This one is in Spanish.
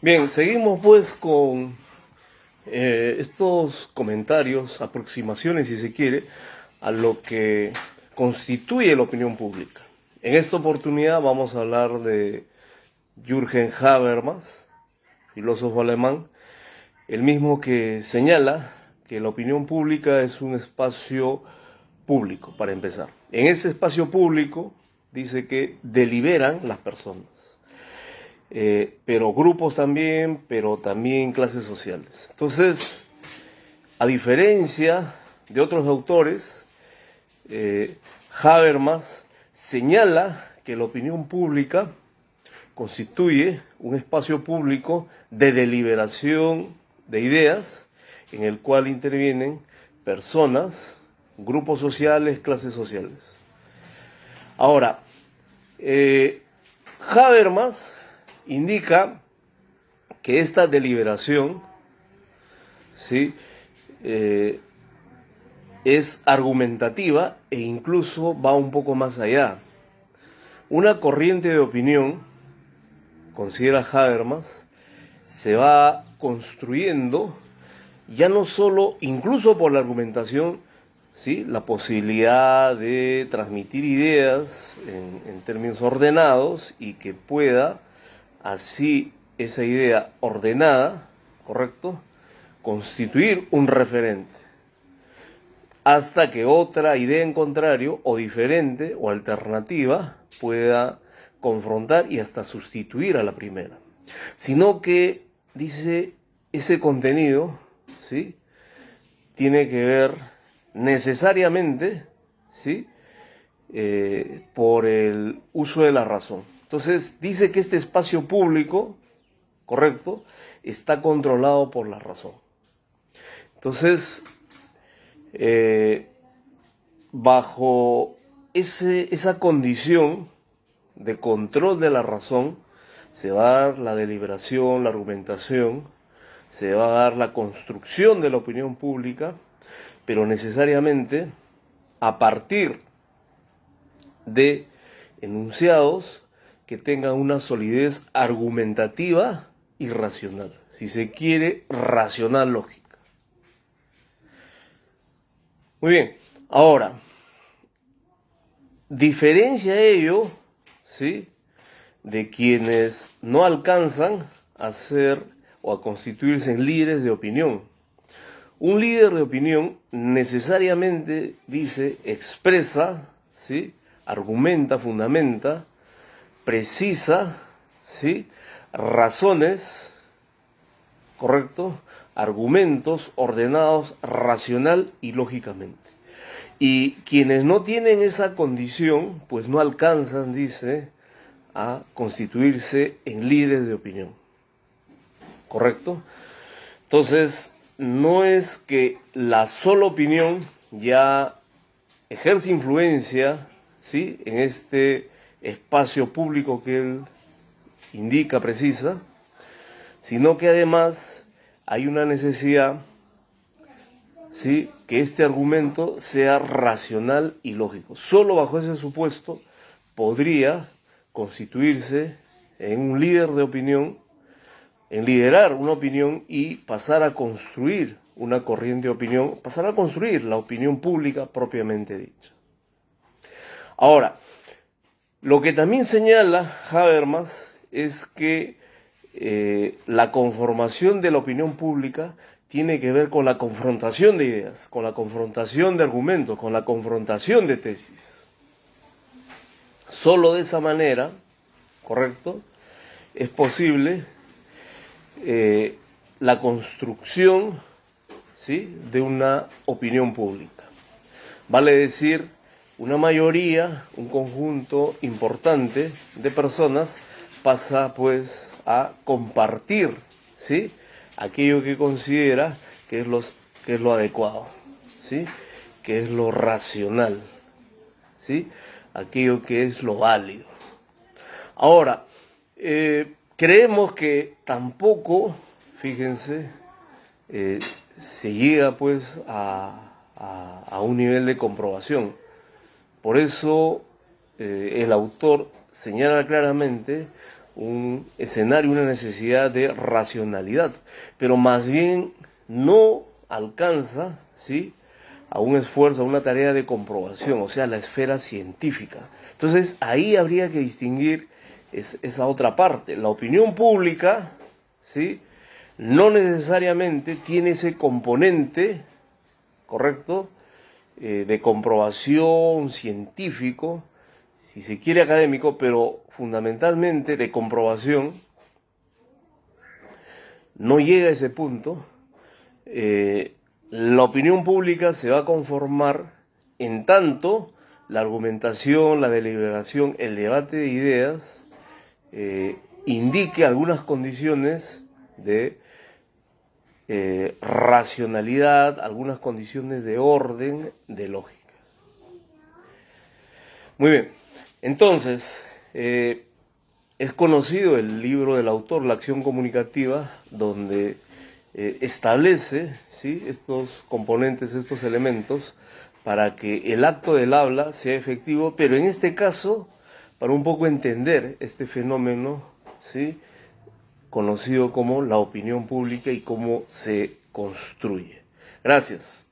Bien, seguimos pues con estos comentarios, aproximaciones si se quiere, a lo que constituye la opinión pública. En esta oportunidad vamos a hablar de Jürgen Habermas, filósofo alemán, el mismo que señala que la opinión pública es un espacio público, para empezar. En ese espacio público dice que deliberan las personas. Pero grupos también, pero también clases sociales. Entonces, a diferencia de otros autores, Habermas señala que la opinión pública constituye un espacio público de deliberación de ideas en el cual intervienen personas, grupos sociales, clases sociales. Ahora, Habermas indica que esta deliberación, ¿sí? Es argumentativa e incluso va un poco más allá. Una corriente de opinión, considera Habermas, se va construyendo ya no solo, incluso por la argumentación, ¿sí? La posibilidad de transmitir ideas en términos ordenados y que pueda así esa idea ordenada, ¿correcto?, constituir un referente, hasta que otra idea en contrario o diferente o alternativa pueda confrontar y hasta sustituir a la primera. Sino que, dice, ese contenido, ¿sí?, tiene que ver necesariamente, ¿sí?, por el uso de la razón. Entonces dice que este espacio público, correcto, está controlado por la razón. Entonces, bajo esa condición de control de la razón, se va a dar la deliberación, la argumentación, se va a dar la construcción de la opinión pública, pero necesariamente a partir de enunciados que tengan una solidez argumentativa y racional, si se quiere, racional lógica. Muy bien, ahora, diferencia ello, ¿sí?, de quienes no alcanzan a ser o a constituirse en líderes de opinión. Un líder de opinión necesariamente, dice, expresa, ¿sí?, argumenta, fundamenta, precisa, ¿sí?, razones, ¿correcto?, argumentos ordenados racional y lógicamente. Y quienes no tienen esa condición, pues no alcanzan, dice, a constituirse en líderes de opinión, ¿correcto? Entonces, no es que la sola opinión ya ejerce influencia, ¿sí?, en este espacio público que él indica, precisa, sino que además hay una necesidad, ¿sí?, que este argumento sea racional y lógico. Solo bajo ese supuesto podría constituirse en un líder de opinión, en liderar una opinión y pasar a construir una corriente de opinión, pasar a construir la opinión pública propiamente dicha. Ahora, lo que también señala Habermas es que la conformación de la opinión pública tiene que ver con la confrontación de ideas, con la confrontación de argumentos, con la confrontación de tesis. Solo de esa manera, ¿correcto?, es posible la construcción, ¿sí?, de una opinión pública. Vale decir, una mayoría, un conjunto importante de personas pasa pues a compartir, ¿sí?, aquello que considera que es lo adecuado, ¿sí?, que es lo racional, ¿sí?, aquello que es lo válido. Ahora, creemos que tampoco, fíjense, se llega pues a un nivel de comprobación. Por eso el autor señala claramente un escenario, una necesidad de racionalidad, pero más bien no alcanza, ¿sí?, a un esfuerzo, a una tarea de comprobación, o sea, la esfera científica. Entonces, ahí habría que distinguir esa otra parte. La opinión pública, ¿sí?, no necesariamente tiene ese componente, ¿correcto?, de comprobación científico, si se quiere académico, pero fundamentalmente de comprobación. No llega a ese punto. La opinión pública se va a conformar en tanto la argumentación, la deliberación, el debate de ideas indique algunas condiciones de racionalidad, algunas condiciones de orden, de lógica. Muy bien, entonces, es conocido el libro del autor, La acción comunicativa, donde establece, ¿sí?, estos componentes, estos elementos, para que el acto del habla sea efectivo, pero en este caso, para un poco entender este fenómeno, ¿sí?, conocido como la opinión pública y cómo se construye. Gracias.